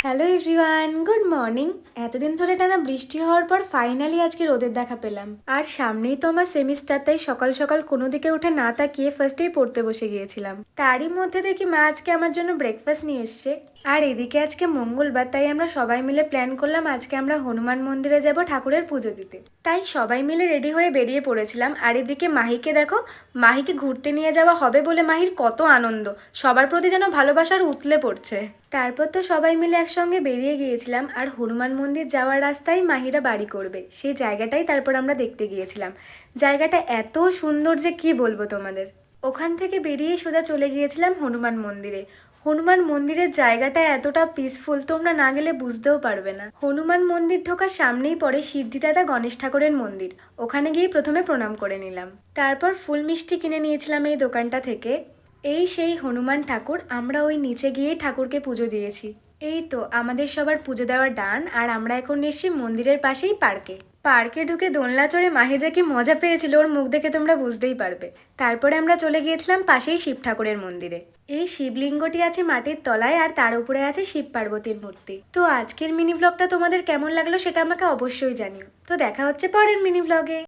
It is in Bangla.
Hello everyone, good morning. এতদিন ধরে টানা বৃষ্টি হওয়ার পর ফাইনালি আজকে রোদের দেখা পেলাম। আর সামনেই তো আমার সেমিস্টার, তাই সকাল সকাল কোনো দিকে উঠে না তাকিয়ে ফার্স্টেই পড়তে বসে গিয়েছিলাম। তারই মধ্যে দেখি মা আজকে আমার জন্য ব্রেকফাস্ট নিয়ে এসছে। আর এদিকে আজকে মঙ্গলবার, তাই আমরা সবাই মিলে প্ল্যান করলাম আজকে আমরা হনুমান মন্দিরে যাব ঠাকুরের পুজো দিতে। তাই সবাই মিলে রেডি হয়ে বেরিয়ে পড়েছিলাম। আর এদিকে মাহিকে দেখো, মাহিকে ঘুরতে নিয়ে যাওয়া হবে বলে মাহির কত আনন্দ, সবার প্রতি যেন ভালোবাসার উতলে পড়ছে। তারপর তো সবাই মিলে একসঙ্গে বেরিয়ে গিয়েছিলাম। আর হনুমান মন্দির যাওয়ার রাস্তায় মাহিরা বাড়ি করবে, সেই জায়গাটাই তারপর আমরা দেখতে গিয়েছিলাম। জায়গাটা এত সুন্দর যে কি বলবো তোমাদের। ওখান থেকে বেরিয়ে সোজা চলে গিয়েছিলাম হনুমান মন্দিরে। হনুমান মন্দিরের জায়গাটা এতটা পিসফুল, তোমরা না গেলে বুঝতেও পারবে না। হনুমান মন্দির ঢোকার সামনেই পড়ে সিদ্ধিদাতা গণেশ ঠাকুরের মন্দির। ওখানে গিয়ে প্রথমে প্রণাম করে নিলাম। তারপর ফুল মিষ্টি কিনে নিয়েছিলাম এই দোকানটা থেকে। এই সেই হনুমান ঠাকুর, আমরা ওই নিচে গিয়েই ঠাকুরকে পুজো দিয়েছি। এই তো আমাদের সবার পুজো দেওয়ার ডান। আর আমরা এখন এসেছি মন্দিরের পাশেই পার্কে। পার্কে ঢুকে দোলনা চড়ে মাহি যে কি মজা পেয়েছিল ওর মুখ দেখে তোমরা বুঝতেই পারবে। তারপরে আমরা চলে গিয়েছিলাম পাশেই শিব ঠাকুরের মন্দিরে। এই শিবলিঙ্গটি আছে মাটির তলায়, আর তার উপরে আছে শিব পার্বতীর মূর্তি। তো আজকের মিনি ব্লগটা তোমাদের কেমন লাগলো সেটা আমাকে অবশ্যই জানিও। তো দেখা হচ্ছে পরের মিনি ব্লগে।